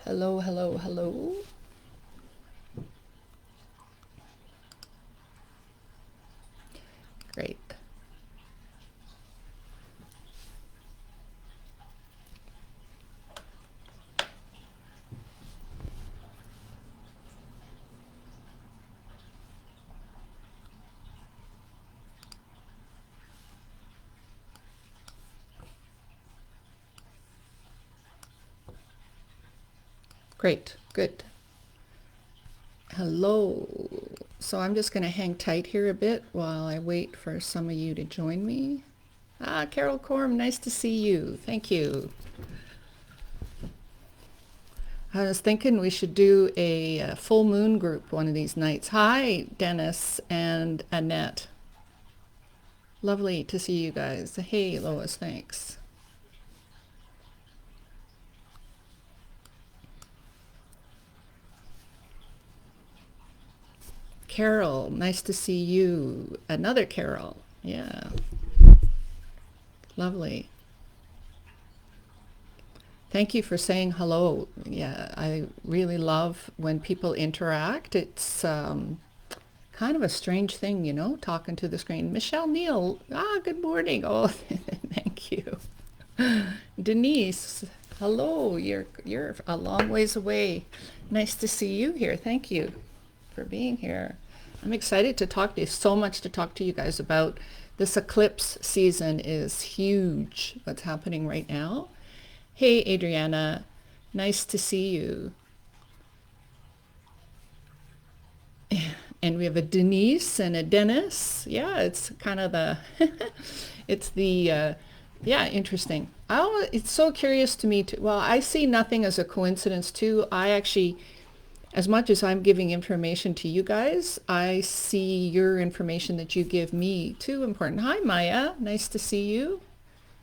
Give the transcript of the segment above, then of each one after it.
Hello, hello, hello. Great. Great. Good. Hello. So I'm just going to hang tight here a bit while I wait for some of you to join me. Ah, Carol Corm, nice to see you. Thank you. I was thinking we should do a full moon group one of these nights. Hi, Dennis and Annette. Lovely to see you guys. Hey, Lois, thanks. Carol, nice to see you. Another Carol. Yeah, lovely. Thank you for saying hello. Yeah, I really love when people interact. It's kind of a strange thing, you know, talking to the screen. Michelle Neal, good morning. Oh, thank you. Denise, hello. You're a long ways away. Nice to see you here. Thank you for being here. I'm excited to talk to you. So much to talk to you guys about. This eclipse season is huge. What's happening right now? Hey, Adriana. Nice to see you. And we have a Denise and a Dennis. Yeah, it's kind of the, it's the, yeah, interesting. It's so curious to me too. Well, I see nothing as a coincidence too. I actually, as much as I'm giving information to you guys, I see your information that you give me too important. Hi, Maya. Nice to see you.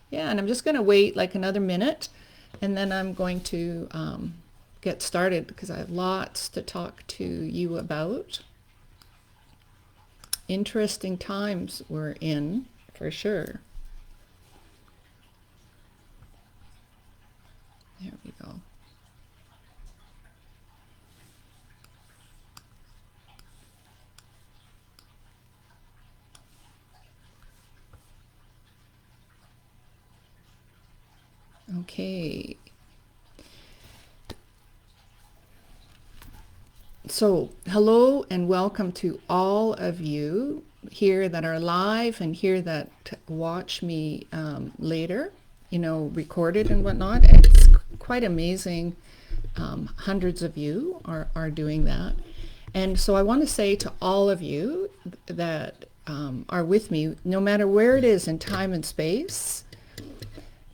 Yeah, and I'm just going to wait like another minute and then I'm going to get started because I have lots to talk to you about. Interesting times we're in, for sure. There we go. Okay. So, hello and welcome to all of you here that are live and here that watch me later, you know, recorded and whatnot. And it's quite amazing. Hundreds of you are doing that. And so I want to say to all of you that are with me, no matter where it is in time and space,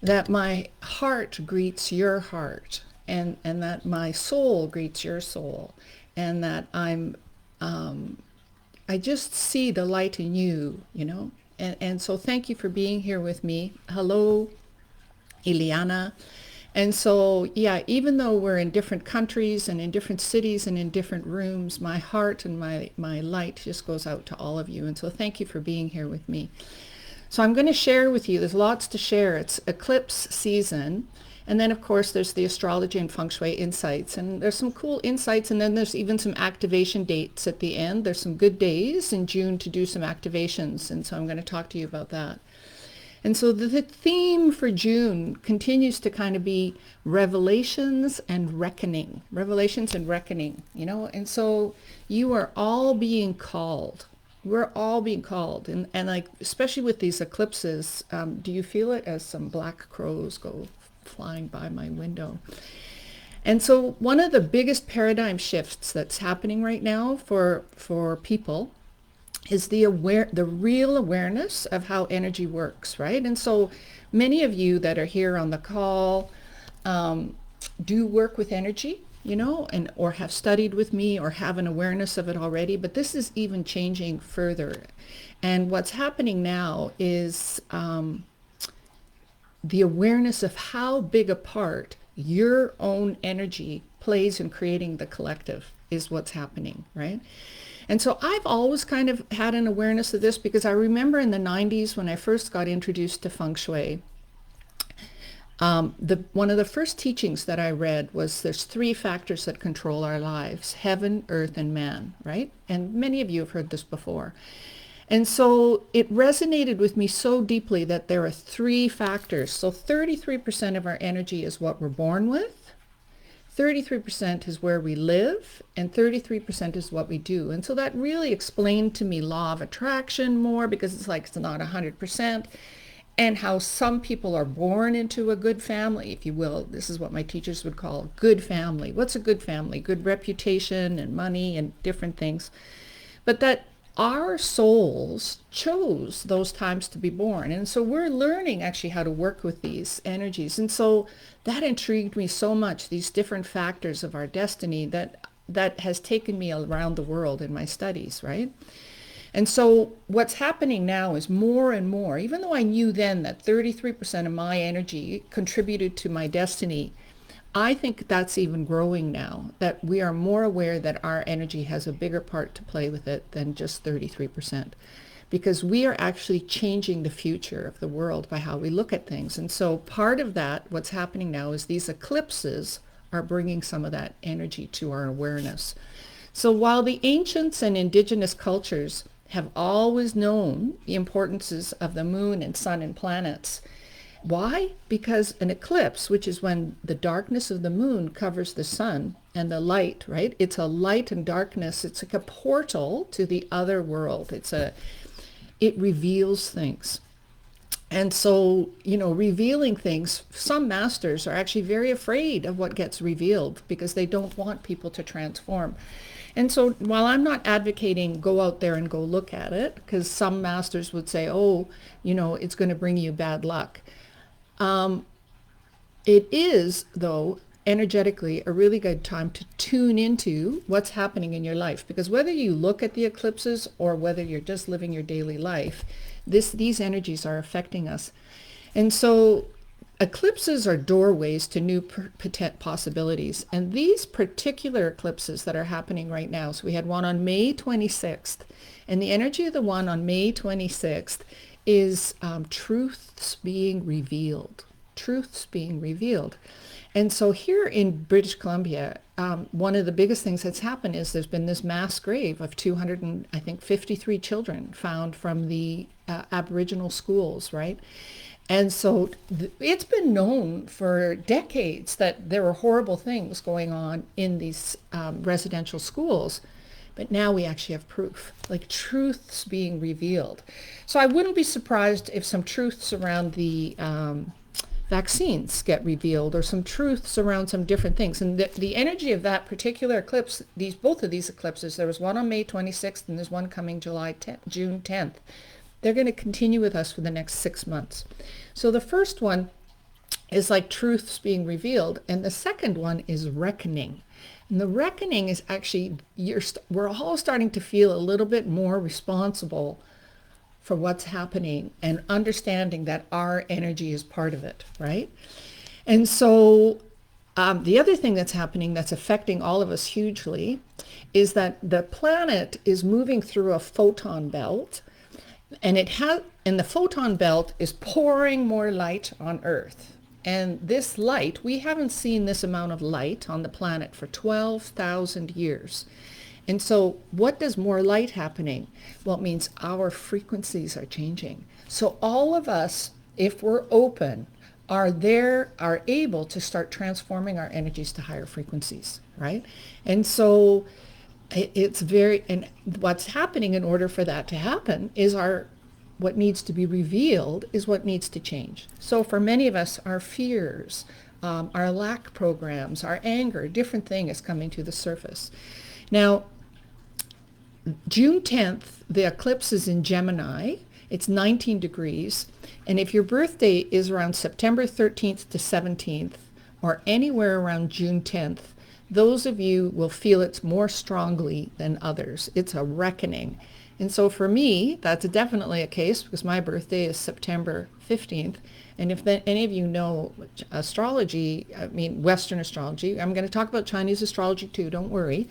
that my heart greets your heart and that my soul greets your soul and that I just see the light in you, you know. And so thank you for being here with me. Hello, Ileana. And so, yeah, even though we're in different countries and in different cities and in different rooms, my heart and my light just goes out to all of you. And so thank you for being here with me. So I'm going to share with you, there's lots to share. It's eclipse season. And then, of course, there's the astrology and feng shui insights. And there's some cool insights. And then there's even some activation dates at the end. There's some good days in June to do some activations. And so I'm going to talk to you about that. And so the theme for June continues to kind of be revelations and reckoning. Revelations and reckoning, you know. And so you are all being called. We're all being called. And like, especially with these eclipses, do you feel it as some black crows go flying by my window? And so one of the biggest paradigm shifts that's happening right now for people is the real awareness of how energy works, right? And so many of you that are here on the call do work with energy, you know, and or have studied with me or have an awareness of it already, but this is even changing further. And what's happening now is the awareness of how big a part your own energy plays in creating the collective is what's happening, right? And so I've always kind of had an awareness of this because I remember in the 90s when I first got introduced to feng shui, One of the first teachings that I read was there's three factors that control our lives: heaven, earth, and man, right? And many of you have heard this before. And so it resonated with me so deeply that there are three factors. So 33% of our energy is what we're born with, 33% is where we live, and 33% is what we do. And so that really explained to me law of attraction more, because it's like it's not 100%, and how some people are born into a good family, if you will. This is what my teachers would call a good family. What's a good family? Good reputation and money and different things. But that our souls chose those times to be born. And so we're learning actually how to work with these energies. And so that intrigued me so much, these different factors of our destiny, that has taken me around the world in my studies, right? And so what's happening now is more and more, even though I knew then that 33% of my energy contributed to my destiny, I think that's even growing now, that we are more aware that our energy has a bigger part to play with it than just 33%, because we are actually changing the future of the world by how we look at things. And so part of that, what's happening now, is these eclipses are bringing some of that energy to our awareness. So while the ancients and indigenous cultures have always known the importances of the moon and sun and planets, why? Because an eclipse, which is when the darkness of the moon covers the sun, and the light, right? It's a light and darkness. It's like a portal to the other world. It reveals things. And so, revealing things, some masters are actually very afraid of what gets revealed because they don't want people to transform. And so while I'm not advocating go out there and go look at it, because some masters would say, oh, it's going to bring you bad luck. It is, though, energetically a really good time to tune into what's happening in your life, because whether you look at the eclipses or whether you're just living your daily life, these energies are affecting us. And so eclipses are doorways to new possibilities. And these particular eclipses that are happening right now, so we had one on May 26th, and the energy of the one on May 26th is truths being revealed. Truths being revealed. And so here in British Columbia, one of the biggest things that's happened is there's been this mass grave of 253 children found from the Aboriginal schools, right? And so it's been known for decades that there were horrible things going on in these residential schools. But now we actually have proof, like truths being revealed. So I wouldn't be surprised if some truths around the vaccines get revealed, or some truths around some different things. And the energy of that particular eclipse, both of these eclipses, there was one on May 26th and there's one coming June 10th. They're going to continue with us for the next 6 months. So the first one is like truths being revealed, and the second one is reckoning. And the reckoning is actually, we're all starting to feel a little bit more responsible for what's happening, and understanding that our energy is part of it, right? And so the other thing that's happening that's affecting all of us hugely is that the planet is moving through a photon belt, and the photon belt is pouring more light on Earth. And this light, we haven't seen this amount of light on the planet for 12,000 years. And so what does more light happening? Well, it means our frequencies are changing. So all of us, if we're open, are able to start transforming our energies to higher frequencies, right? And so and what's happening in order for that to happen is what needs to be revealed is what needs to change. So for many of us, our fears, our lack programs, our anger, different thing is coming to the surface. Now, June 10th, the eclipse is in Gemini. It's 19 degrees. And if your birthday is around September 13th to 17th, or anywhere around June 10th, those of you will feel it more strongly than others. It's a reckoning. And so for me, that's definitely a case, because my birthday is September 15th. And if any of you know astrology, Western astrology, I'm going to talk about Chinese astrology too, don't worry.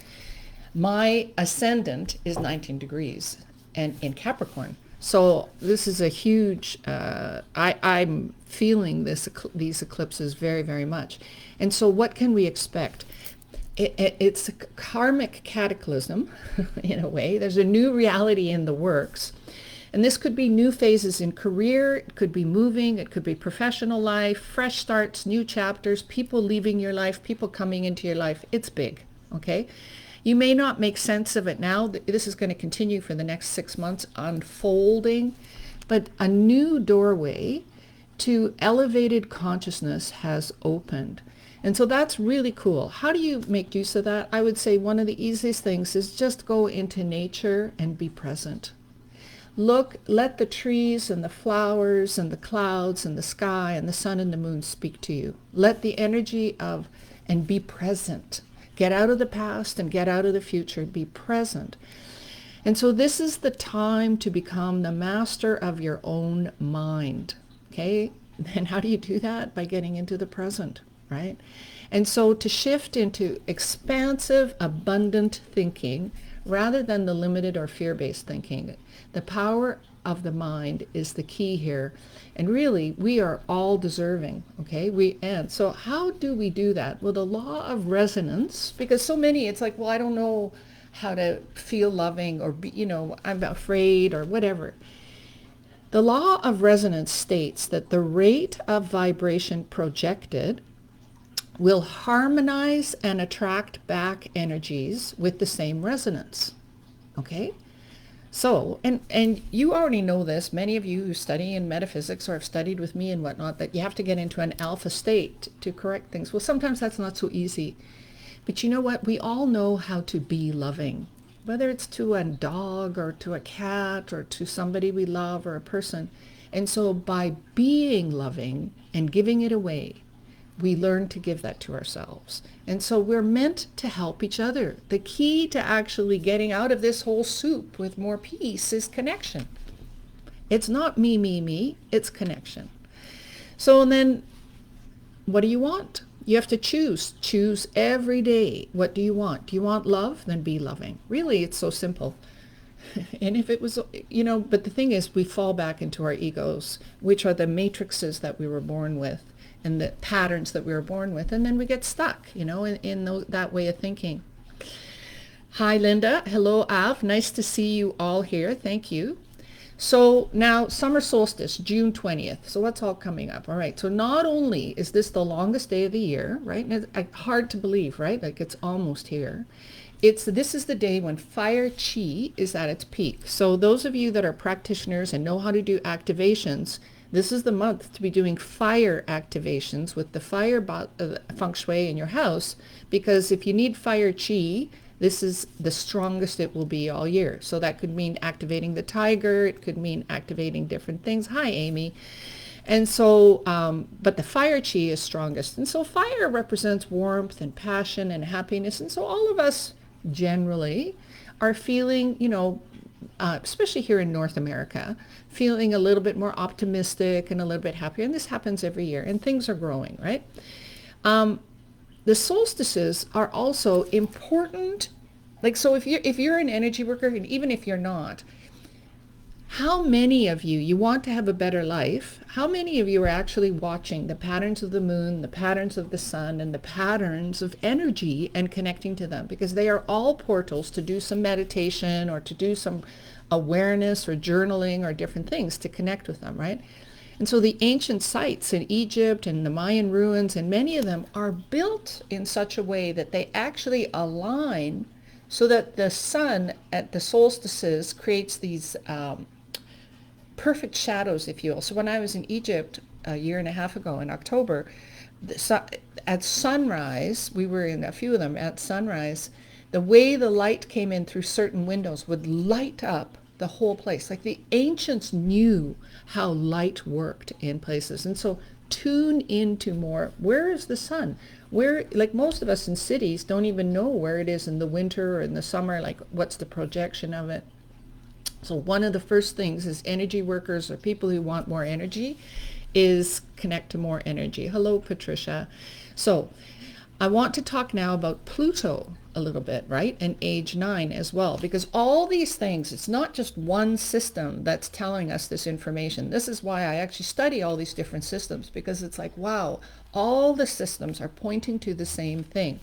My ascendant is 19 degrees and in Capricorn. So this is a huge, I'm feeling these eclipses very, very much. And so what can we expect? It's a karmic cataclysm in a way. There's a new reality in the works. And this could be new phases in career, it could be moving, it could be professional life, fresh starts, new chapters, people leaving your life, people coming into your life. It's big, okay? You may not make sense of it now. This is going to continue for the next 6 months unfolding, but a new doorway to elevated consciousness has opened. And so that's really cool. How do you make use of that? I would say one of the easiest things is just go into nature and be present. Look, let the trees and the flowers and the clouds and the sky and the sun and the moon speak to you. Let the energy of, and be present. Get out of the past and get out of the future. Be present. And so this is the time to become the master of your own mind. Okay? And how do you do that? By getting into the present, right? And so to shift into expansive, abundant thinking rather than the limited or fear-based thinking. The power of the mind is the key here. And really, we are all deserving, okay? And so how do we do that? Well, the law of resonance, because so many, it's like, well, I don't know how to feel loving or, be, I'm afraid or whatever. The law of resonance states that the rate of vibration projected will harmonize and attract back energies with the same resonance, okay? So, and you already know this, many of you who study in metaphysics or have studied with me and whatnot, that you have to get into an alpha state to correct things. Well, sometimes that's not so easy. But you know what? We all know how to be loving, whether it's to a dog or to a cat or to somebody we love or a person. And so by being loving and giving it away, we learn to give that to ourselves. And so we're meant to help each other. The key to actually getting out of this whole soup with more peace is connection. It's not me, it's connection. So then, what do you want? You have to choose. Choose every day. What do you want? Do you want love? Then be loving. Really, it's so simple. And if it was, but the thing is, we fall back into our egos, which are the matrices that we were born with and the patterns that we were born with, and then we get stuck, in that way of thinking. Hi, Linda. Hello, Av. Nice to see you all here. Thank you. So now, summer solstice, June 20th. So what's all coming up? All right. So not only is this the longest day of the year, right? And it's hard to believe, right? Like it's almost here. This is the day when fire chi is at its peak. So those of you that are practitioners and know how to do activations, this is the month to be doing fire activations with the fire feng shui in your house, because if you need fire chi, this is the strongest it will be all year. So that could mean activating the tiger. It could mean activating different things. Hi, Amy. And so, but the fire chi is strongest. And so fire represents warmth and passion and happiness. And so all of us generally are feeling, especially here in North America, feeling a little bit more optimistic and a little bit happier. And this happens every year, and things are growing, right? The solstices are also important. Like, so if you're an energy worker, and even if you're not, how many of you want to have a better life? How many of you are actually watching the patterns of the moon, the patterns of the sun, and the patterns of energy and connecting to them? Because they are all portals to do some meditation or to do some awareness or journaling or different things to connect with them, right? And so the ancient sites in Egypt and the Mayan ruins, and many of them are built in such a way that they actually align so that the sun at the solstices creates these perfect shadows, if you will. So when I was in Egypt a year and a half ago in October, at sunrise, we were in a few of them, at sunrise, the way the light came in through certain windows would light up the whole place. Like the ancients knew how light worked in places. And so tune into more, where is the sun? Where, like most of us in cities don't even know where it is in the winter or in the summer, like what's the projection of it. So one of the first things is energy workers or people who want more energy is connect to more energy. Hello, Patricia. So I want to talk now about Pluto. a little bit, right? And age 9 as well, because all these things, it's not just one system that's telling us this information. This is why I actually study all these different systems, because it's like, wow, all the systems are pointing to the same thing.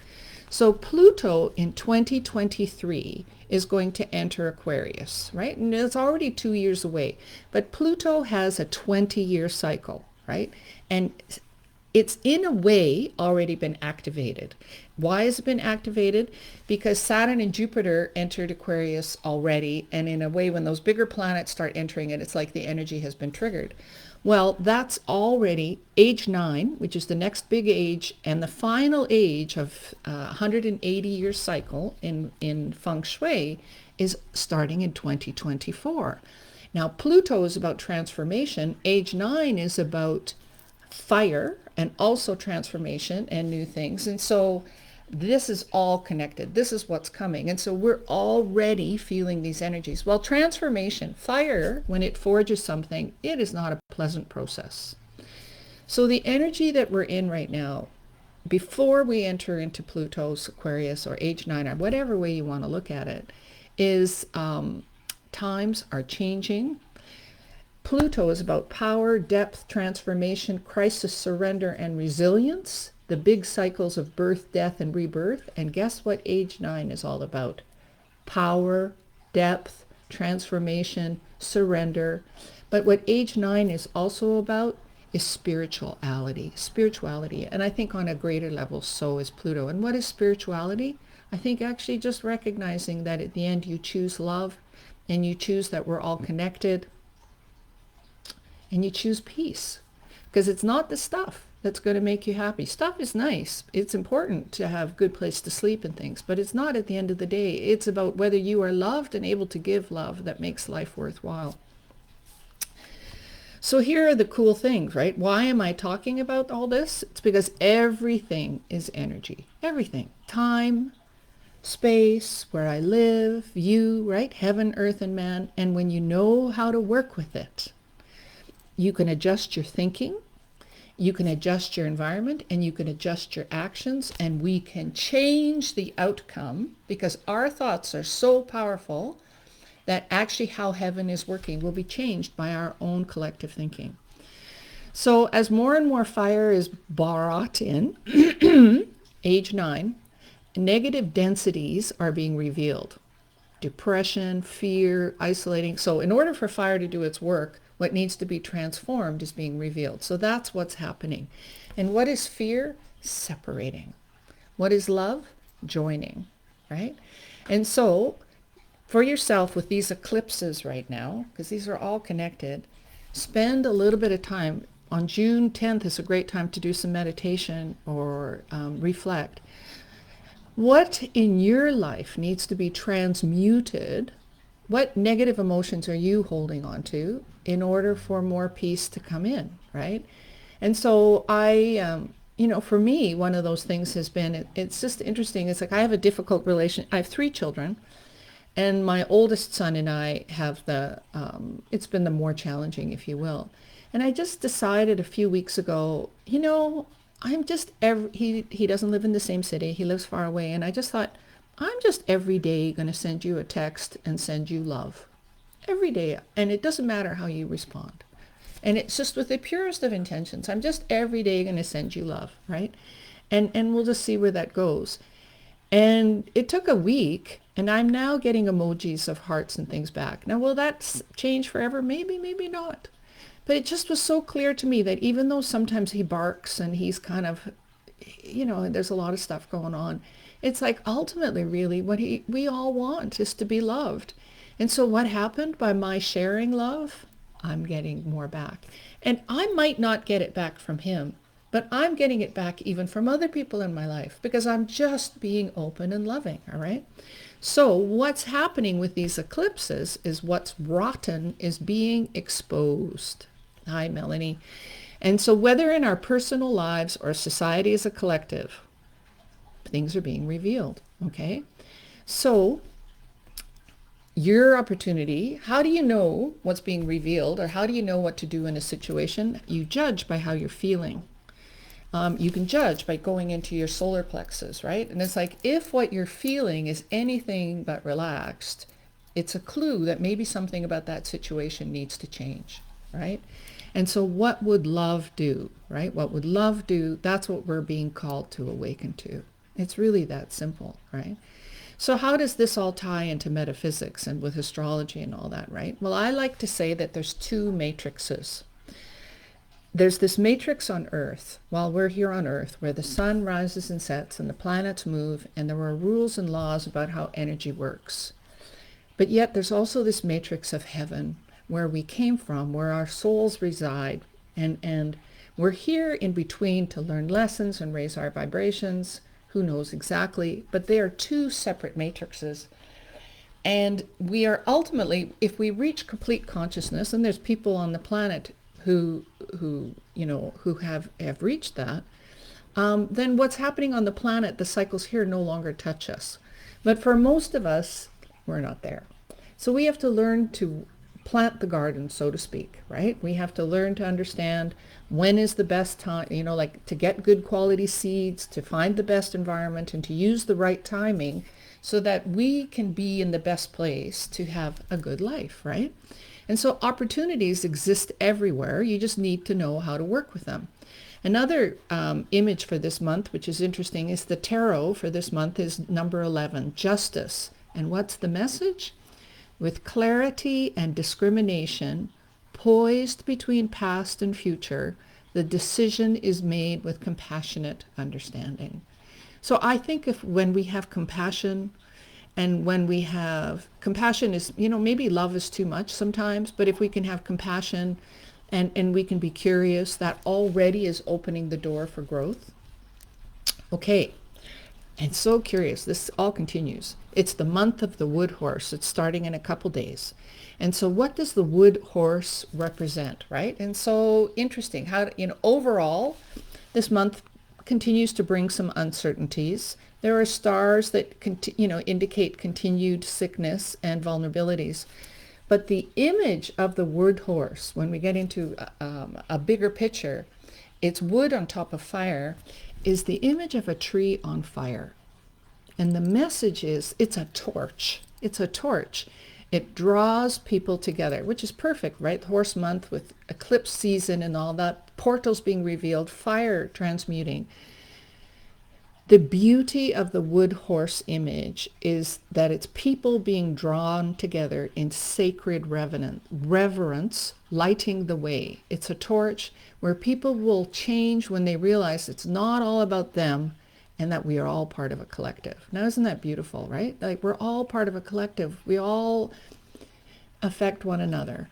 So Pluto in 2023 is going to enter Aquarius, right? And it's already 2 years away, but Pluto has a 20-year cycle, right? And it's in a way already been activated. Why has it been activated? Because Saturn and Jupiter entered Aquarius already, and in a way, when those bigger planets start entering it, it's like the energy has been triggered. Well, that's already age 9, which is the next big age and the final age of 180-year cycle in Feng Shui, is starting in 2024. Now, Pluto is about transformation. Age 9 is about fire and also transformation and new things. And so this is all connected. This is what's coming. And so we're already feeling these energies. Well, transformation, fire, when it forges something, it is not a pleasant process. So the energy that we're in right now, before we enter into Pluto's Aquarius or age 9, or whatever way you want to look at it, is times are changing. Pluto is about power, depth, transformation, crisis, surrender, and resilience, the big cycles of birth, death, and rebirth. And guess what age 9 is all about? Power, depth, transformation, surrender. But what age 9 is also about is spirituality. And I think on a greater level, so is Pluto. And what is spirituality? I think actually just recognizing that at the end you choose love, and you choose that we're all connected, and you choose peace, because it's not the stuff that's going to make you happy. Stuff is nice. It's important to have a good place to sleep and things, but it's not at the end of the day. It's about whether you are loved and able to give love that makes life worthwhile. So here are the cool things, right? Why am I talking about all this? It's because everything is energy. Everything. Time, space, where I live, you, right? Heaven, earth, and man. And when you know how to work with it, you can adjust your thinking, you can adjust your environment, and you can adjust your actions, and we can change the outcome, because our thoughts are so powerful that actually how heaven is working will be changed by our own collective thinking. So as more and more fire is brought in, age 9, negative densities are being revealed. Depression, fear, isolating. So in order for fire to do its work, what needs to be transformed is being revealed. So that's what's happening. And what is fear? Separating. What is love? Joining, right? And so for yourself with these eclipses right now, because these are all connected, spend a little bit of time. On June 10th is a great time to do some meditation or reflect. What in your life needs to be transmuted? What negative emotions are you holding on to in order for more peace to come in, right? And so for me, one of those things has been, it's just interesting. It's like I have a difficult relation. I have 3 children, and my oldest son and I have it's been the more challenging, if you will. And I just decided a few weeks ago, he doesn't live in the same city. He lives far away. And I just thought, I'm just every day going to send you a text and send you love. Every day. And it doesn't matter how you respond. And it's just with the purest of intentions. I'm just every day going to send you love, right? And we'll just see where that goes. And it took a week, and I'm now getting emojis of hearts and things back. Now, will that change forever? Maybe, maybe not. But it just was so clear to me that even though sometimes he barks and he's kind of, there's a lot of stuff going on, it's like ultimately really what we all want is to be loved. And so what happened by my sharing love? I'm getting more back. And I might not get it back from him, but I'm getting it back even from other people in my life because I'm just being open and loving, all right? So what's happening with these eclipses is what's rotten is being exposed. Hi, Melanie. And so whether in our personal lives or society as a collective, things are being revealed, okay? So your opportunity, how do you know what's being revealed, or how do you know what to do in a situation? You judge by how you're feeling. You can judge by going into your solar plexus, right? And it's like, if what you're feeling is anything but relaxed, it's a clue that maybe something about that situation needs to change, right? And so what would love do, right? What would love do? That's what we're being called to awaken to. It's really that simple, right? So how does this all tie into metaphysics and with astrology and all that, right? Well, I like to say that there's two matrices. There's this matrix on Earth, while we're here on Earth, where the sun rises and sets and the planets move, and there are rules and laws about how energy works. But yet there's also this matrix of heaven, where we came from, where our souls reside, and we're here in between to learn lessons and raise our vibrations. Who knows exactly? But they are two separate matrices. And we are ultimately, if we reach complete consciousness, and there's people on the planet who have reached that, then what's happening on the planet, the cycles here no longer touch us. But for most of us, we're not there. So we have to learn to plant the garden, so to speak, right? We have to learn to understand when is the best time, like to get good quality seeds, to find the best environment, and to use the right timing so that we can be in the best place to have a good life, right? And so opportunities exist everywhere. You just need to know how to work with them. Another image for this month, which is interesting, is the tarot for this month is number 11, justice. And what's the message? With clarity and discrimination, poised between past and future, the decision is made with compassionate understanding. So I think when we have compassion, and when we have compassion is, maybe love is too much sometimes, but if we can have compassion and we can be curious, that already is opening the door for growth. Okay, and so curious, this all continues. It's the month of the wood horse. It's starting in a couple days. And so what does the wood horse represent, right? And so interesting how, overall, this month continues to bring some uncertainties. There are stars that indicate continued sickness and vulnerabilities. But the image of the wood horse, when we get into a bigger picture, it's wood on top of fire, is the image of a tree on fire. And the message is, it's a torch. It's a torch. It draws people together, which is perfect, right? The horse month with eclipse season and all that, portals being revealed, fire transmuting. The beauty of the wood horse image is that it's people being drawn together in sacred reverence, lighting the way. It's a torch where people will change when they realize it's not all about them and that we are all part of a collective. Now, isn't that beautiful, right? Like, we're all part of a collective. We all affect one another.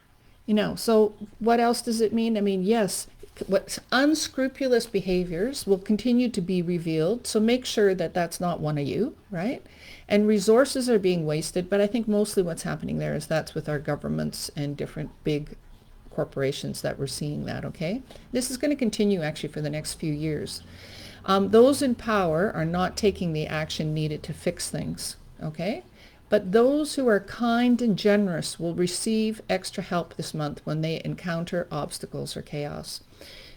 So what else does it mean? I mean, yes, what unscrupulous behaviors will continue to be revealed. So make sure that that's not one of you, right? And resources are being wasted. But I think mostly what's happening there is that's with our governments and different big corporations that we're seeing that, okay? This is going to continue actually for the next few years. Those in power are not taking the action needed to fix things, okay? But those who are kind and generous will receive extra help this month when they encounter obstacles or chaos.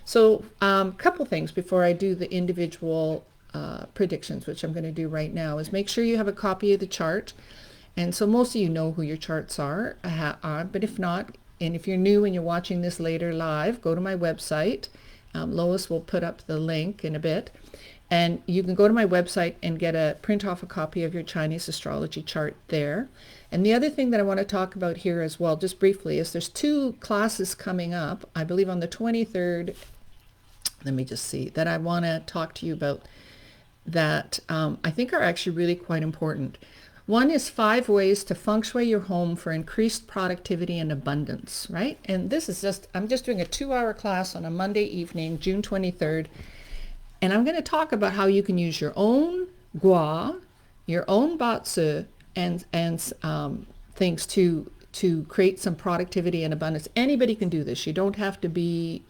So a couple things before I do the individual predictions, which I'm going to do right now, is make sure you have a copy of the chart. And so most of you know who your charts are, but if not, and if you're new and you're watching this later live, go to my website. Lois will put up the link in a bit. And you can go to my website and print off a copy of your Chinese astrology chart there. And the other thing that I want to talk about here as well, just briefly, is there's two classes coming up, I believe on the 23rd, let me just see, that I want to talk to you about that I think are actually really quite important. One is 5 ways to feng shui your home for increased productivity and abundance, right? And this is I'm just doing a 2-hour class on a Monday evening, June 23rd. And I'm going to talk about how you can use your own gua, your own batsu, and things to create some productivity and abundance. Anybody can do this. You don't have to be,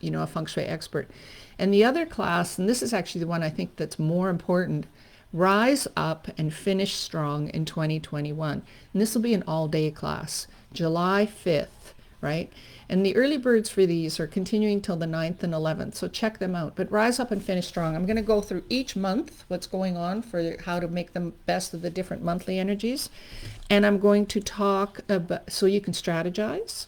a feng shui expert. And the other class, and this is actually the one I think that's more important, Rise Up and Finish Strong in 2021. And this will be an all-day class, July 5th, right? And the early birds for these are continuing till the 9th and 11th, so check them out. But rise up and finish strong. I'm going to go through each month, what's going on for how to make the best of the different monthly energies. And I'm going to talk about, so you can strategize,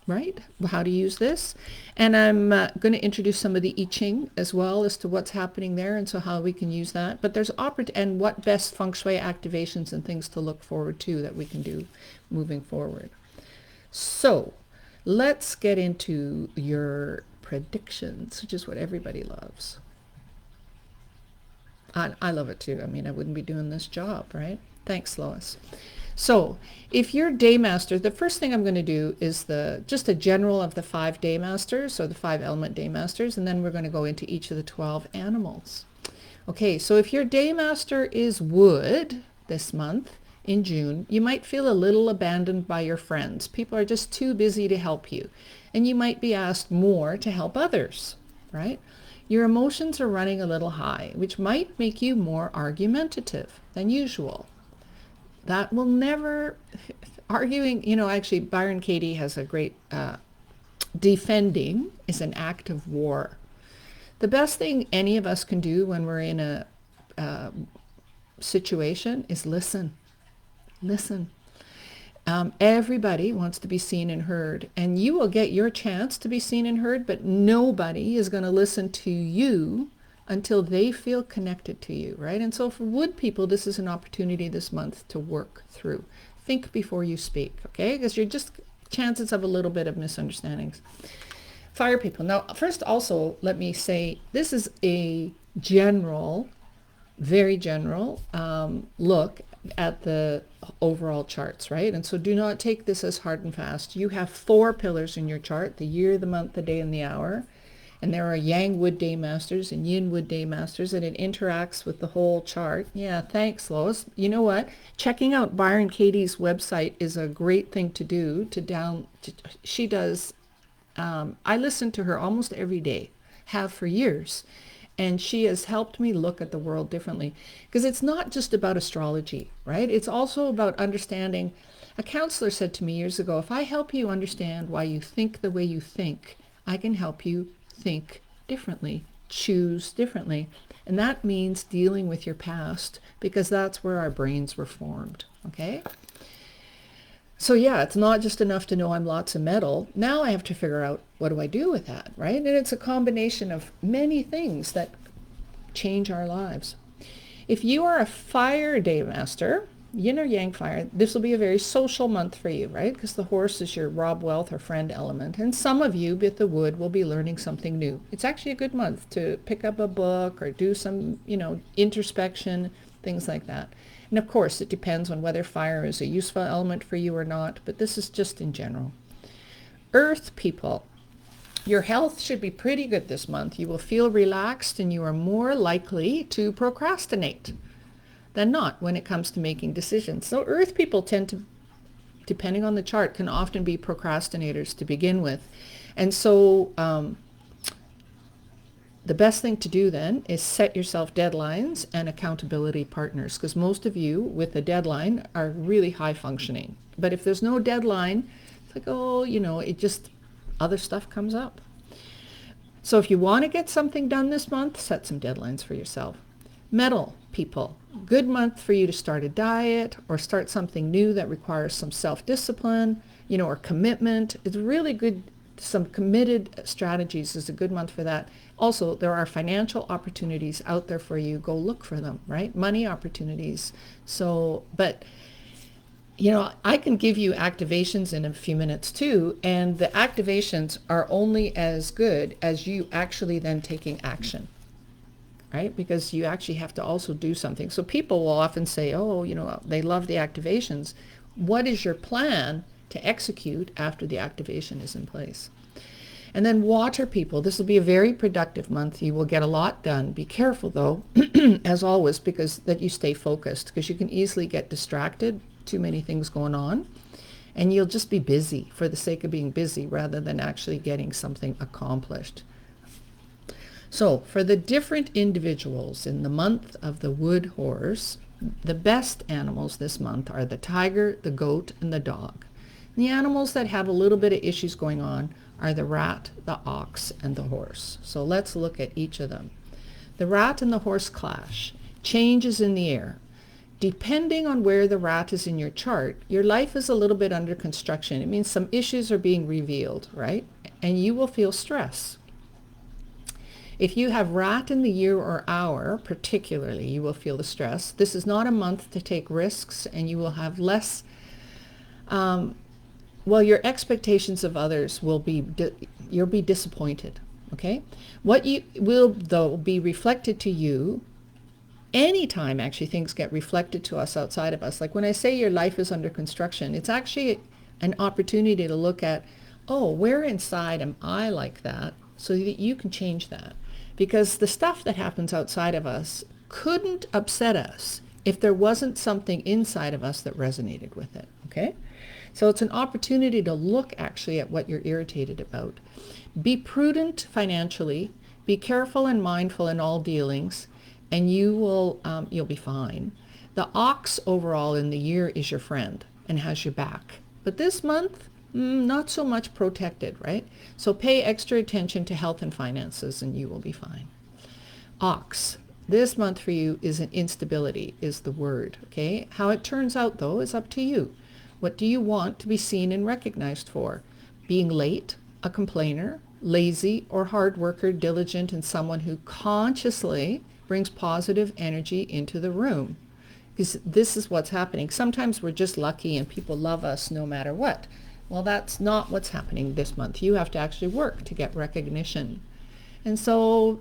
right? How to use this. And I'm going to introduce some of the I Ching as well as to what's happening there and so how we can use that. But there's and what best feng shui activations and things to look forward to that we can do moving forward. So let's get into your predictions, which is what everybody loves. I love it too. I mean, I wouldn't be doing this job, right? Thanks, Lois. So if you're day master, the first thing I'm going to do is just a general of the 5 day masters, or the 5 element day masters, and then we're going to go into each of the 12 animals. Okay, so if your day master is wood this month in June, you might feel a little abandoned by your friends. People are just too busy to help you, and you might be asked more to help others, right? Your emotions are running a little high, which might make you more argumentative than usual. That will never, arguing, actually Byron Katie has a great, defending is an act of war. The best thing any of us can do when we're in a situation is listen. Listen. Everybody wants to be seen and heard, and you will get your chance to be seen and heard, but nobody is going to listen to you until they feel connected to you, right? And so for wood people, this is an opportunity this month to work through. Think before you speak, okay? Because you're just chances of a little bit of misunderstandings. Fire people. Now, first also, let me say, this is a general, very general look at the overall charts, right? And so do not take this as hard and fast. You have 4 pillars in your chart: the year, the month, the day, and the hour. And there are Yang Wood Day Masters and Yin Wood Day Masters, and it interacts with the whole chart. Yeah, thanks, Lois. You know what? Checking out Byron Katie's website is a great thing to do. She does, I listen to her almost every day, have for years. And she has helped me look at the world differently. Because it's not just about astrology, right? It's also about understanding. A counselor said to me years ago, if I help you understand why you think the way you think, I can help you think differently, choose differently. And that means dealing with your past, because that's where our brains were formed, okay? So yeah, it's not just enough to know I'm lots of metal. Now I have to figure out, what do I do with that, right? And it's a combination of many things that change our lives. If you are a fire day master, yin or yang fire, this will be a very social month for you, right? Because the horse is your rob wealth or friend element. And some of you with the wood will be learning something new. It's actually a good month to pick up a book or do some, introspection, things like that. And of course, it depends on whether fire is a useful element for you or not, but this is just in general. Earth people, your health should be pretty good this month. You will feel relaxed, and you are more likely to procrastinate than not when it comes to making decisions. So Earth people tend to, depending on the chart, can often be procrastinators to begin with. And so the best thing to do then is set yourself deadlines and accountability partners, because most of you with a deadline are really high functioning. But if there's no deadline, it's like, it just, other stuff comes up. So if you want to get something done this month, set some deadlines for yourself. Metal people, good month for you to start a diet or start something new that requires some self-discipline, or commitment. It's really good. Some committed strategies is a good month for that. Also, there are financial opportunities out there for you. Go look for them, right? Money opportunities. So, but I can give you activations in a few minutes too, and the activations are only as good as you actually then taking action, right? Because you actually have to also do something. So people will often say, they love the activations. What is your plan to execute after the activation is in place? And then water people, this will be a very productive month. You will get a lot done. Be careful though, as always, because that you stay focused, because you can easily get distracted, too many things going on, and you'll just be busy for the sake of being busy rather than actually getting something accomplished. So for the different individuals in the month of the wood horse, the best animals this month are the tiger, the goat, and the dog. The animals that have a little bit of issues going on are the rat, the ox, and the horse. So let's look at each of them. The rat and the horse clash. Changes in the air. Depending on where the rat is in your chart, your life is a little bit under construction. It means some issues are being revealed, right? And you will feel stress. If you have rat in the year or hour, particularly, you will feel the stress. This is not a month to take risks, and you will have less, your expectations of others will be, you'll be disappointed, okay? What you will, though, be reflected to you anytime actually things get reflected to us outside of us. Like when I say your life is under construction, it's actually an opportunity to look at, oh, where inside am I like that, so that you can change that. Because the stuff that happens outside of us couldn't upset us if there wasn't something inside of us that resonated with it, okay? So it's an opportunity to look actually at what you're irritated about. Be prudent financially, be careful and mindful in all dealings, and you'll be fine. The ox overall in the year is your friend and has your back. But this month, not so much protected, right? So pay extra attention to health and finances and you will be fine. Ox, this month for you is an instability, is the word, okay? How it turns out, though, is up to you. What do you want to be seen and recognized for? Being late, a complainer, lazy or hard worker, diligent, and someone who consciously brings positive energy into the room. Because this is what's happening. Sometimes we're just lucky and people love us no matter what. Well, that's not what's happening this month. You have to actually work to get recognition. And so,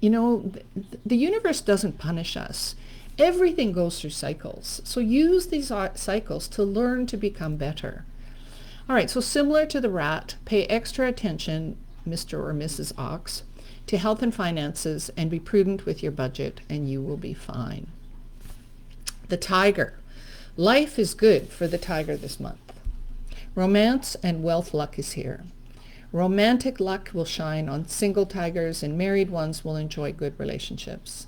the universe doesn't punish us. Everything goes through cycles. So use these cycles to learn to become better. All right, so similar to the rat, pay extra attention, Mr. or Mrs. Ox, to health and finances, and be prudent with your budget, and you will be fine. The tiger. Life is good for the tiger this month. Romance and wealth luck is here. Romantic luck will shine on single tigers, and married ones will enjoy good relationships.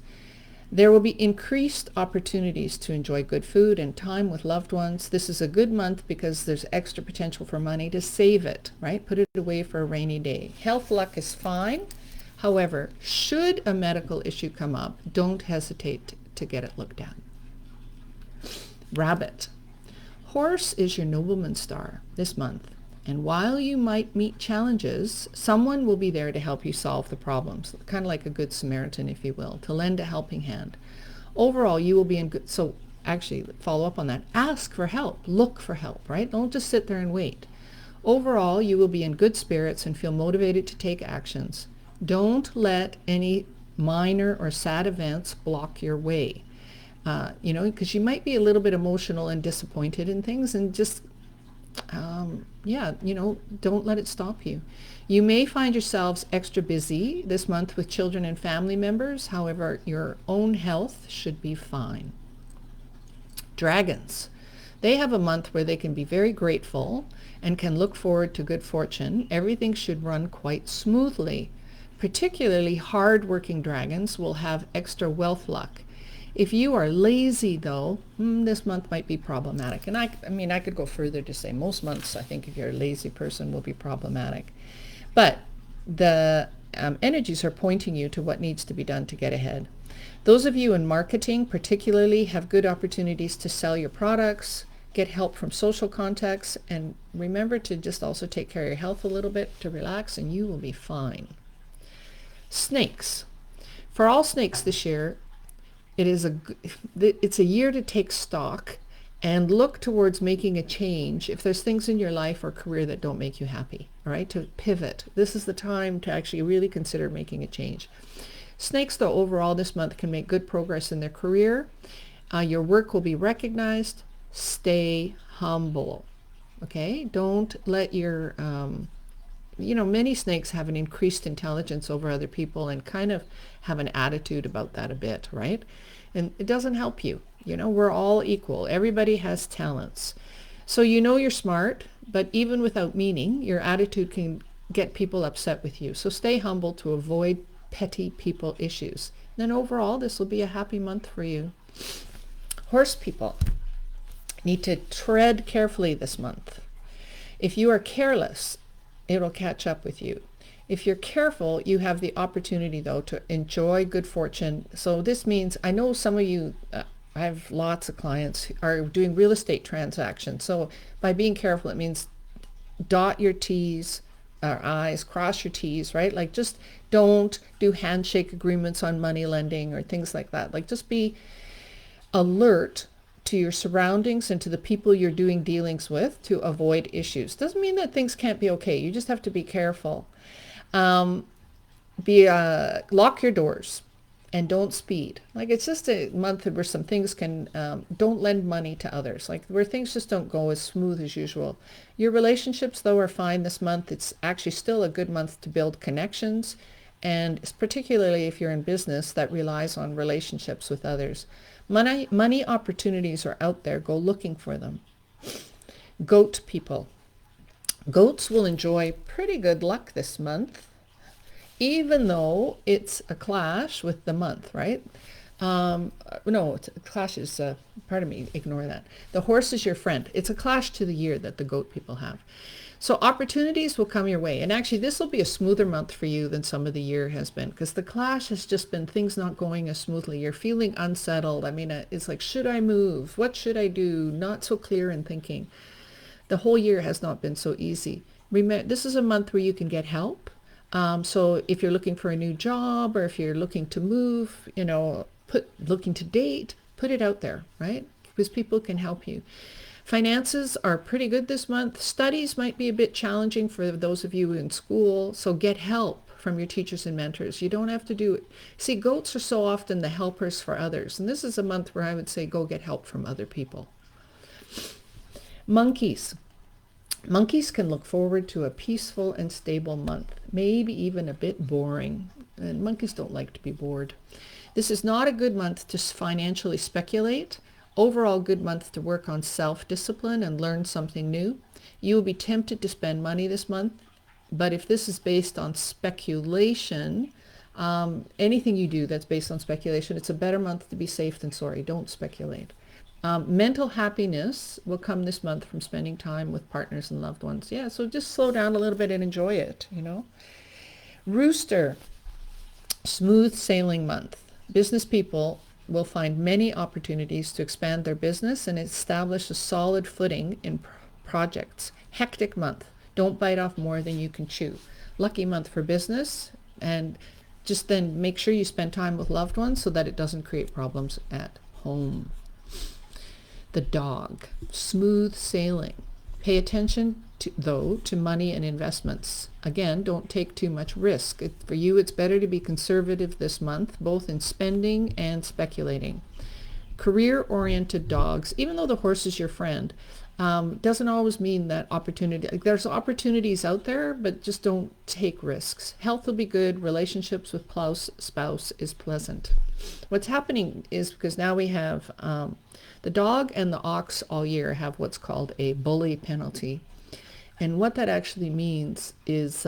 There will be increased opportunities to enjoy good food and time with loved ones. This is a good month because there's extra potential for money to save it, right? Put it away for a rainy day. Health luck is fine. However, should a medical issue come up, don't hesitate to get it looked at. Rabbit. Horse is your nobleman star this month. And while you might meet challenges, someone will be there to help you solve the problems, kind of like a good Samaritan, if you will, to lend a helping hand. Overall, you will be in good, so actually follow up on that. Ask for help, look for help, right? Don't just sit there and wait. Overall, you will be in good spirits and feel motivated to take actions. Don't let any minor or sad events block your way. Because you might be a little bit emotional and disappointed in things, and just don't let it stop you. You may find yourselves extra busy this month with children and family members. However, your own health should be fine. Dragons. They have a month where they can be very grateful and can look forward to good fortune. Everything should run quite smoothly. Particularly hard-working dragons will have extra wealth luck. If you are lazy, though, this month might be problematic. And I could go further to say most months, I think, if you're a lazy person, will be problematic. But the energies are pointing you to what needs to be done to get ahead. Those of you in marketing particularly have good opportunities to sell your products, get help from social contacts, and remember to just also take care of your health a little bit, to relax, and you will be fine. Snakes. For all snakes this year, it's a year to take stock and look towards making a change if there's things in your life or career that don't make you happy, all right, to pivot. This is the time to actually really consider making a change. Snakes, though, overall this month can make good progress in their career. Your work will be recognized. Stay humble, okay? Don't let your, many snakes have an increased intelligence over other people and kind of have an attitude about that a bit, right? And it doesn't help you. We're all equal. Everybody has talents. So you're smart, but even without meaning, your attitude can get people upset with you. So stay humble to avoid petty people issues. Then overall, this will be a happy month for you. Horse people need to tread carefully this month. If you are careless, it'll catch up with you. If you're careful, you have the opportunity, though, to enjoy good fortune. So this means, I know some of you, I have lots of clients who are doing real estate transactions. So by being careful, it means dot your T's or I's, cross your T's, right? Like just don't do handshake agreements on money lending or things like that. Like just be alert to your surroundings and to the people you're doing dealings with to avoid issues. Doesn't mean that things can't be okay. You just have to be careful. Lock your doors and don't speed. Like it's just a month where some things can, don't lend money to others, like where things just don't go as smooth as usual. Your relationships, though, are fine this month. It's actually still a good month to build connections, and particularly if you're in business that relies on relationships with others. Money opportunities are out there. Go looking for them. Goat people. Goats will enjoy pretty good luck this month, even though it's a clash with the month, right? No, clash is, pardon me, ignore that. The horse is your friend. It's a clash to the year that the goat people have. So opportunities will come your way. And actually, this will be a smoother month for you than some of the year has been, because the clash has just been things not going as smoothly. You're feeling unsettled. I mean, it's like, should I move? What should I do? Not so clear in thinking. The whole year has not been so easy. Remember, this is a month where you can get help. So if you're looking for a new job, or if you're looking to move, looking to date, put it out there, right? Because people can help you. Finances are pretty good this month. Studies might be a bit challenging for those of you in school, so get help from your teachers and mentors. You don't have to do it. See, goats are so often the helpers for others, and this is a month where I would say go get help from other people. Monkeys. Monkeys can look forward to a peaceful and stable month, maybe even a bit boring, and monkeys don't like to be bored. This is not a good month to financially speculate. Overall, good month to work on self-discipline and learn something new. You will be tempted to spend money this month, but if this is based on speculation, anything you do that's based on speculation, it's a better month to be safe than sorry. Don't speculate. Mental happiness will come this month from spending time with partners and loved ones. Yeah, so just slow down a little bit and enjoy it, Rooster, smooth sailing month. Business people will find many opportunities to expand their business and establish a solid footing in projects. Hectic month. Don't bite off more than you can chew. Lucky month for business, and just then make sure you spend time with loved ones so that it doesn't create problems at home. The dog, smooth sailing. Pay attention to money and investments. Again, don't take too much risk. For you, it's better to be conservative this month, both in spending and speculating. Career-oriented dogs, even though the horse is your friend, doesn't always mean that opportunity. There's opportunities out there, but just don't take risks. Health will be good. Relationships with spouse is pleasant. What's happening is because now we have the dog and the ox all year have what's called a bully penalty. And what that actually means is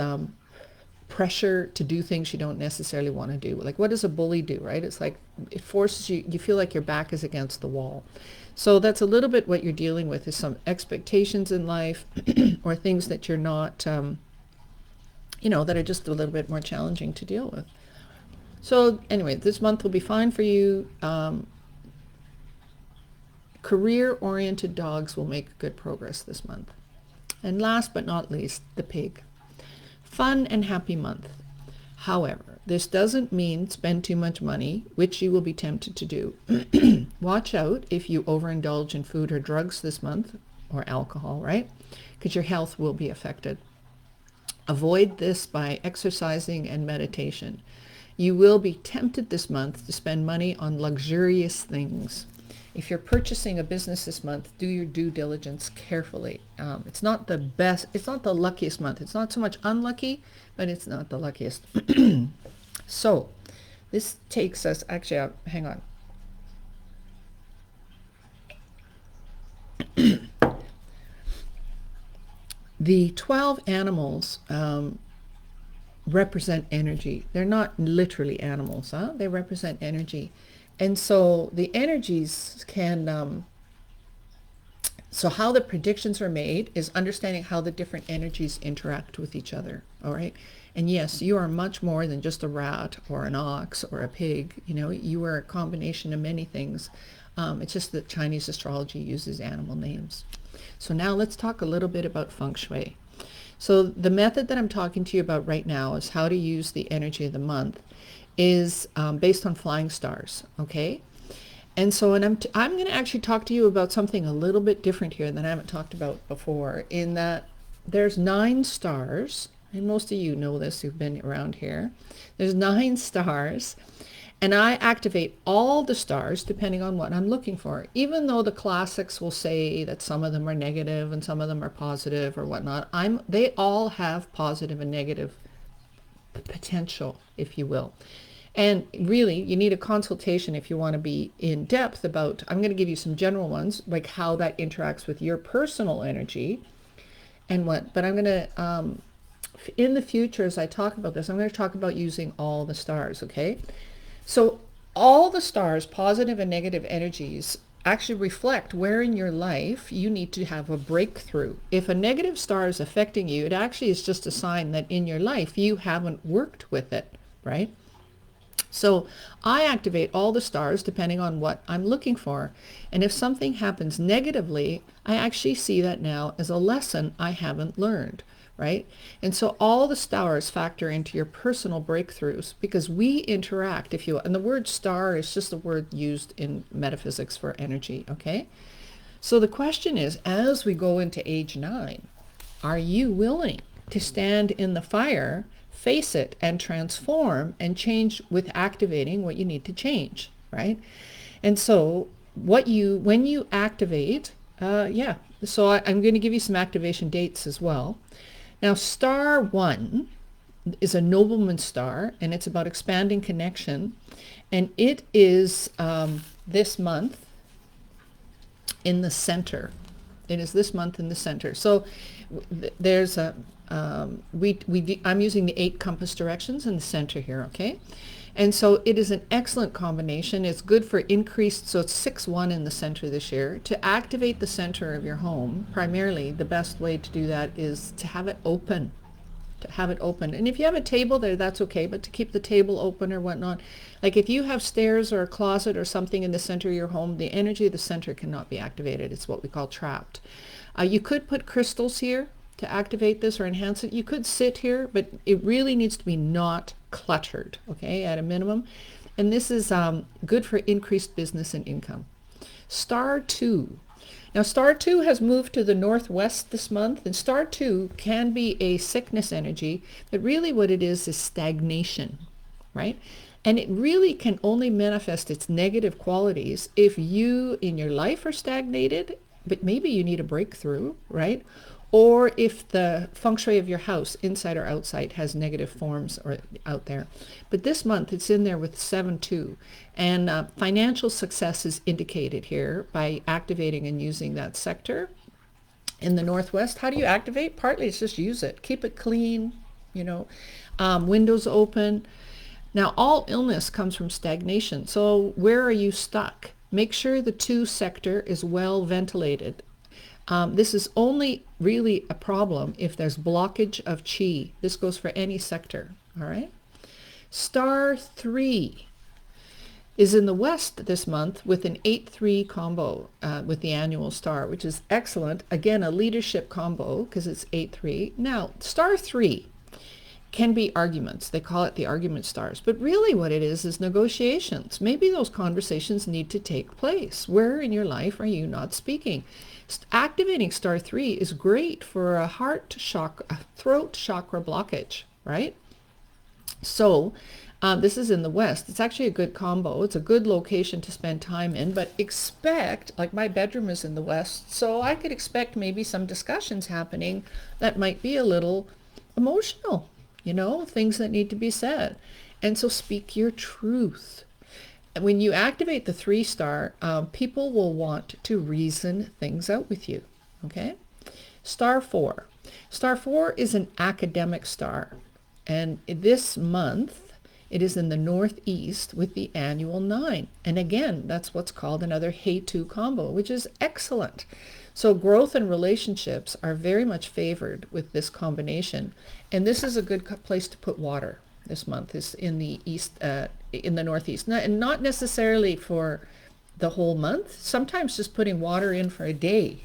pressure to do things you don't necessarily want to do. Like, what does a bully do, right? It's like it forces you, you feel like your back is against the wall. So that's a little bit what you're dealing with, is some expectations in life or things that you're not, that are just a little bit more challenging to deal with. So anyway, this month will be fine for you. Career-oriented dogs will make good progress this month. And last but not least, the pig. Fun and happy month. However, this doesn't mean spend too much money, which you will be tempted to do. Watch out if you overindulge in food or drugs this month, or alcohol, right? Because your health will be affected. Avoid this by exercising and meditation. You will be tempted this month to spend money on luxurious things. If you're purchasing a business this month, do your due diligence carefully. It's not the best, it's not the luckiest month. It's not so much unlucky, but it's not the luckiest. So this takes us, actually, hang on. The 12 animals represent energy. They're not literally animals, They represent energy. And so the energies can So how the predictions are made is understanding how the different energies interact with each other. All right. And yes, you are much more than just a rat or an ox or a pig. You know, you are a combination of many things. It's just that Chinese astrology uses animal names. So now let's talk a little bit about Feng Shui. So the method that I'm talking to you about right now is how to use the energy of the month is based on flying stars. Okay. And so, and I'm going to actually talk to you about something a little bit different here than I haven't talked about before, in that there's 9 stars, and most of you know this who've been around here. There's 9 stars, and I activate all the stars depending on what I'm looking for, even though the classics will say that some of them are negative and some of them are positive or whatnot. They all have positive and negative potential, if you will. And really, you need a consultation if you want to be in depth about, I'm going to give you some general ones, like how that interacts with your personal energy and what, but I'm going to, in the future, as I talk about this, I'm going to talk about using all the stars, okay? So all the stars, positive and negative energies, actually reflect where in your life you need to have a breakthrough. If a negative star is affecting you, it actually is just a sign that in your life you haven't worked with it, right? So I activate all the stars depending on what I'm looking for. And if something happens negatively, I actually see that now as a lesson I haven't learned, right? And so all the stars factor into your personal breakthroughs because we interact, if you will. And the word star is just a word used in metaphysics for energy, okay? So the question is, as we go into age 9, are you willing to stand in the fire, face it, and transform and change with activating what you need to change, right? And so when you activate, so I'm going to give you some activation dates as well. Now, star 1 is a nobleman star, and it's about expanding connection. And it is this month in the center. It is this month in the center. So there's a, I'm using the 8 compass directions in the center here, okay? And so it is an excellent combination. It's good for increased, so it's 6-1 in the center this year. To activate the center of your home, primarily the best way to do that is to have it open. And if you have a table there, that's okay, but to keep the table open or whatnot, like if you have stairs or a closet or something in the center of your home, the energy of the center cannot be activated. It's what we call trapped. You could put crystals here to activate this or enhance it. You could sit here, but it really needs to be not cluttered, okay, at a minimum. And this is good for increased business and income. Star 2. Now, star 2 has moved to the northwest this month, and star 2 can be a sickness energy, but really what it is stagnation, right? And it really can only manifest its negative qualities if you in your life are stagnated, but maybe you need a breakthrough, right? Or if the feng shui of your house, inside or outside, has negative forms or out there. But this month it's in there with 7-2. And financial success is indicated here by activating and using that sector in the northwest. How do you activate? Partly it's just use it. Keep it clean, windows open. Now, all illness comes from stagnation. So where are you stuck? Make sure the 2 sector is well ventilated. This is only really a problem if there's blockage of chi. This goes for any sector, all right? Star 3 is in the west this month with an 8-3 combo with the annual star, which is excellent. Again, a leadership combo because it's 8-3. Now, star 3 can be arguments. They call it the argument stars. But really what it is negotiations. Maybe those conversations need to take place. Where in your life are you not speaking? Activating star 3 is great for a throat chakra blockage, right? So this is in the west. It's actually a good combo. It's a good location to spend time in, but expect, like my bedroom is in the west, so I could expect maybe some discussions happening that might be a little emotional, things that need to be said. And so speak your truth. When you activate the 3-star, people will want to reason things out with you, okay? Star 4. Star 4 is an academic star. And this month, it is in the northeast with the annual 9. And again, that's what's called another Hey 2 combo, which is excellent. So growth and relationships are very much favored with this combination. And this is a good place to put water this month, is in the east, in the northeast. And not necessarily for the whole month. Sometimes just putting water in for a day.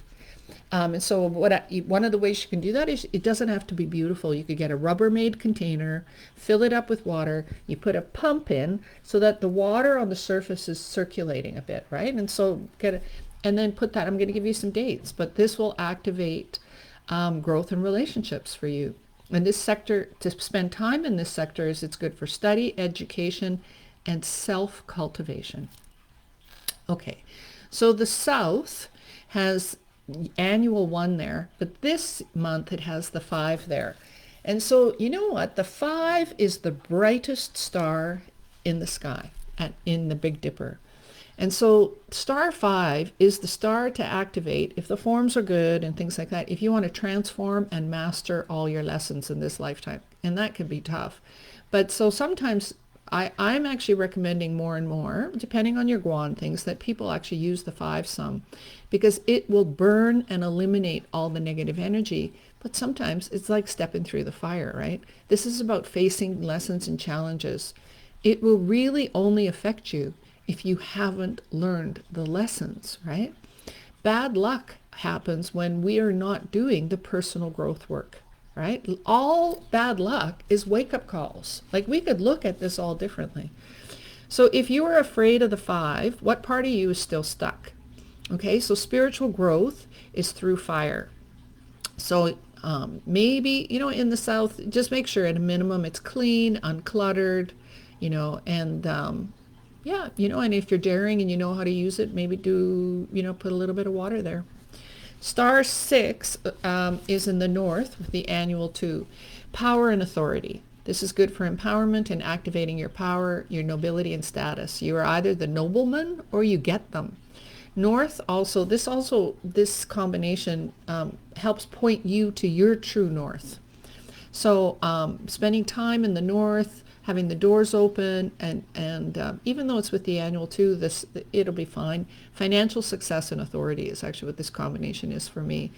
And so one of the ways you can do that is, it doesn't have to be beautiful. You could get a Rubbermaid container, fill it up with water. You put a pump in so that the water on the surface is circulating a bit, right? And so and then put that. I'm going to give you some dates, but this will activate growth and relationships for you. And this sector, to spend time in this sector, it's good for study, education, and self-cultivation. Okay, so the South has annual 1 there, but this month it has the 5 there. And so you know what? The 5 is the brightest star in the sky, in the Big Dipper. And so star 5 is the star to activate if the forms are good and things like that, if you want to transform and master all your lessons in this lifetime. And that can be tough. But so sometimes I'm actually recommending more and more, depending on your guan things, that people actually use the 5 some, because it will burn and eliminate all the negative energy. But sometimes it's like stepping through the fire, right? This is about facing lessons and challenges. It will really only affect you if you haven't learned the lessons, right? Bad luck happens when we are not doing the personal growth work. Right? All bad luck is wake-up calls. Like, we could look at this all differently. So if you are afraid of the 5, what part of you is still stuck? Okay, so spiritual growth is through fire. So maybe, in the South, just make sure at a minimum it's clean, uncluttered, and yeah, and if you're daring and you know how to use it, maybe put a little bit of water there. Star 6 is in the north with the annual 2. Power and authority. This is good for empowerment and activating your power, your nobility and status. You are either the nobleman or you get them. North also, this combination helps point you to your true north. So spending time in the north, having the doors open, and even though it's with the annual 2, it'll be fine. Financial success and authority is actually what this combination is for me.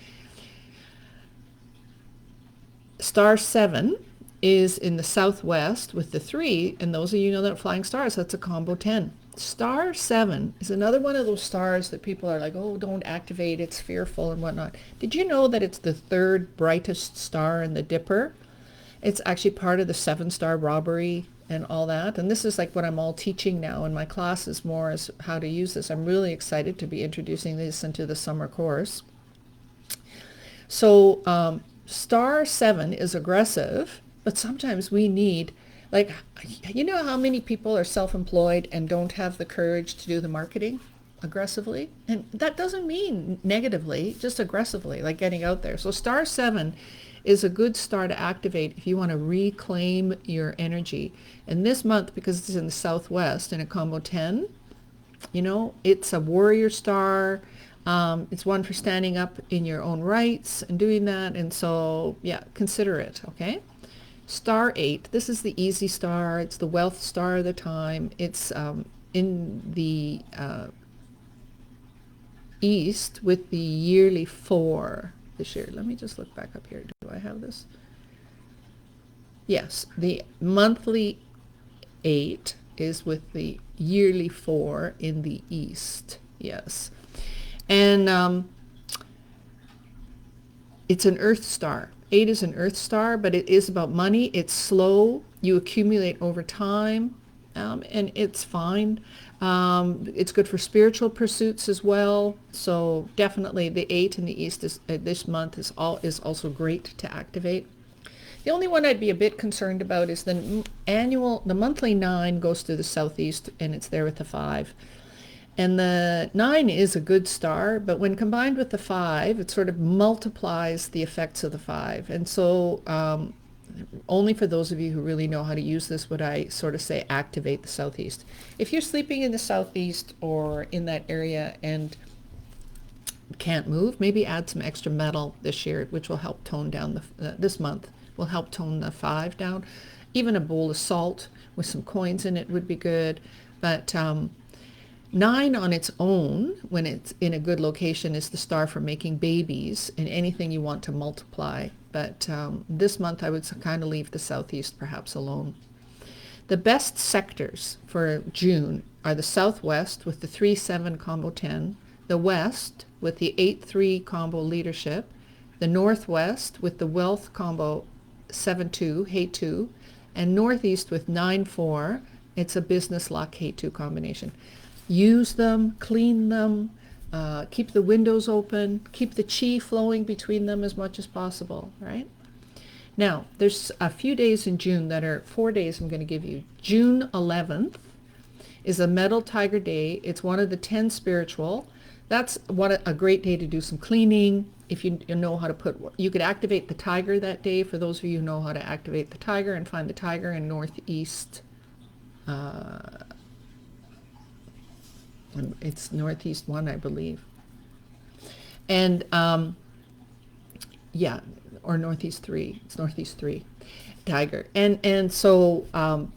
Star 7 is in the southwest with the 3, and those of you that are flying stars, that's a combo 10. Star 7 is another one of those stars that people are like, oh, don't activate, it's fearful and whatnot. Did you know that it's the 3rd brightest star in the Dipper? It's actually part of the 7-star robbery and all that. And this is like what I'm all teaching now in my classes, more as how to use this. I'm really excited to be introducing this into the summer course. So star 7 is aggressive, but sometimes we need, like, how many people are self-employed and don't have the courage to do the marketing aggressively? And that doesn't mean negatively, just aggressively, like getting out there. So star 7 is a good star to activate if you want to reclaim your energy. And this month, because it's in the southwest in a combo 10, it's a warrior star. It's one for standing up in your own rights and doing that. And so, yeah, consider it, okay? Star 8, this is the easy star. It's the wealth star of the time. It's in the east with the yearly 4 this year. Let me just look back up here. Do I have this? Yes, the monthly 8 is with the yearly 4 in the east. Yes. And it's an earth star. 8 is an earth star, but it is about money. It's slow. You accumulate over time, and it's fine. It's good for spiritual pursuits as well. So definitely the 8 in the east this month is also great to activate. The only one I'd be a bit concerned about is the monthly 9 goes to the southeast, and it's there with the 5. And the 9 is a good star, but when combined with the 5, it sort of multiplies the effects of the 5. And so only for those of you who really know how to use this would I sort of say activate the southeast. If you're sleeping in the southeast or in that area and can't move, maybe add some extra metal this year, which will help tone down this month, will help tone the 5 down. Even a bowl of salt with some coins in it would be good. But 9 on its own, when it's in a good location, is the star for making babies and anything you want to multiply. But this month I would kind of leave the southeast perhaps alone. The best sectors for June are the southwest with the 3-7 combo 10, the west with the 8-3 combo leadership, the northwest with the wealth combo 7-2, hate 2, and northeast with 9-4. It's a business luck hate 2 combination. Use them, clean them, keep the windows open, keep the chi flowing between them as much as possible, right? Now, there's a few days in June that are 4 days I'm going to give you. June 11th is a Metal Tiger Day. It's one of the 10 spiritual. That's a great day to do some cleaning. If you know how to you could activate the tiger that day. For those of you who know how to activate the tiger, and find the tiger in northeast. It's northeast 1, I believe. And yeah, or northeast 3. It's northeast 3 tiger. And so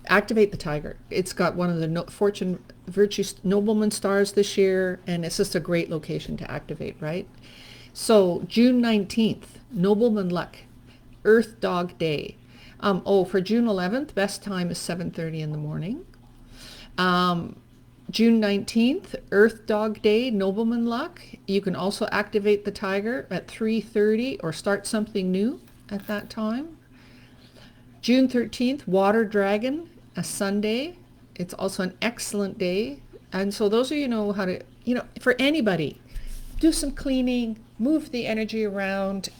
activate the tiger. It's got one of the fortune virtue nobleman stars this year, and it's just a great location to activate, right? So June 19th, nobleman luck, earth dog day. For June 11th, best time is 7:30 in the morning. June 19th, Earth Dog Day, Nobleman Luck. You can also activate the tiger at 3:30 or start something new at that time. June 13th, Water Dragon, a Sunday. It's also an excellent day. And so those of you know how to, for anybody, do some cleaning, move the energy around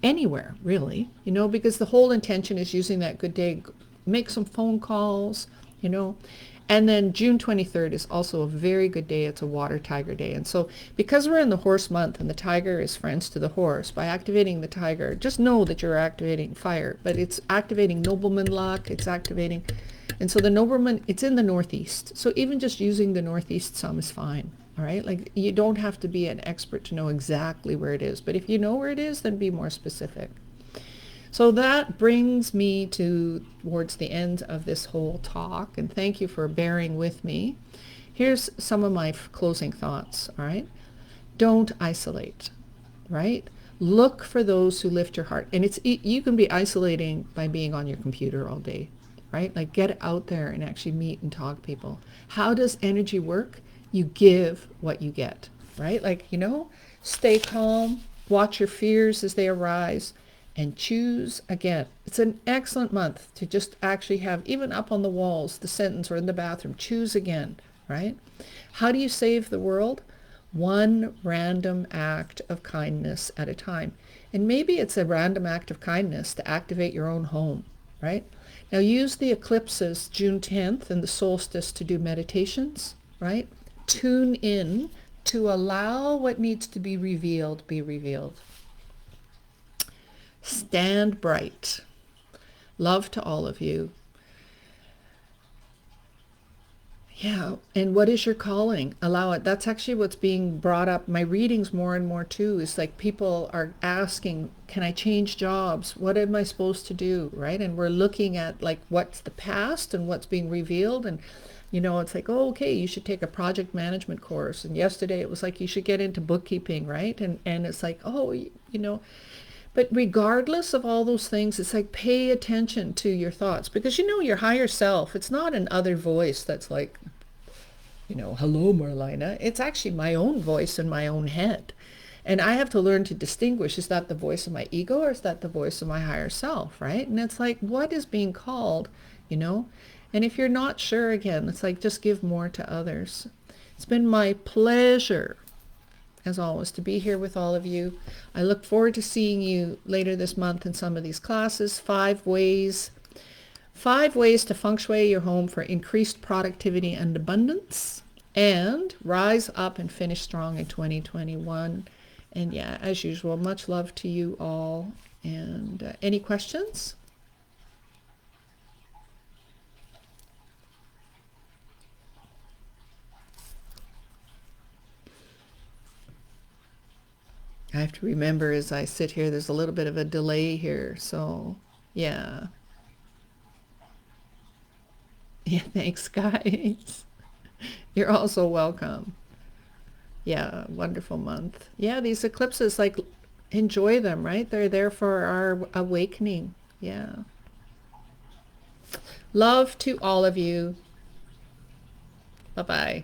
anywhere, really, because the whole intention is using that good day. Make some phone calls, And then June 23rd is also a very good day. It's a water tiger day. And so because we're in the horse month and the tiger is friends to the horse, by activating the tiger, just know that you're activating fire, but it's activating nobleman luck. It's activating. And so the nobleman, it's in the northeast. So even just using the northeast some is fine. All right. Like, you don't have to be an expert to know exactly where it is, but if you know where it is, then be more specific. So that brings me towards the end of this whole talk, and thank you for bearing with me. Here's some of my closing thoughts, all right? Don't isolate, right? Look for those who lift your heart. And you can be isolating by being on your computer all day, right? Like, get out there and actually meet and talk to people. How does energy work? You give what you get, right? Like, stay calm, watch your fears as they arise, and choose again. It's an excellent month to just actually have, even up on the walls, the sentence, or in the bathroom, choose again, right? How do you save the world? One random act of kindness at a time. And maybe it's a random act of kindness to activate your own home, right? Now use the eclipses, June 10th and the solstice, to do meditations, right? Tune in to allow what needs to be revealed be revealed. Stand bright. Love to all of you. Yeah, and what is your calling? Allow it. That's actually what's being brought up. My readings more and more too is like, people are asking, can I change jobs? What am I supposed to do, right? And we're looking at like what's the past and what's being revealed, and it's like, oh, okay, you should take a project management course. And yesterday it was like, you should get into bookkeeping, right? And it's like, oh, But regardless of all those things, it's like, pay attention to your thoughts, because your higher self, it's not an other voice that's like, hello, Marlyna. It's actually my own voice in my own head. And I have to learn to distinguish, is that the voice of my ego or is that the voice of my higher self, right? And it's like, what is being called, And if you're not sure, again, it's like, just give more to others. It's been my pleasure, as always, to be here with all of you. I look forward to seeing you later this month in some of these classes. 5 ways to feng shui your home for increased productivity and abundance, and rise up and finish strong in 2021. And yeah, as usual, much love to you all. And any questions? I have to remember as I sit here, there's a little bit of a delay here. So, yeah. Yeah, thanks, guys. You're also welcome. Yeah, wonderful month. Yeah, these eclipses, like, enjoy them, right? They're there for our awakening. Yeah. Love to all of you. Bye-bye.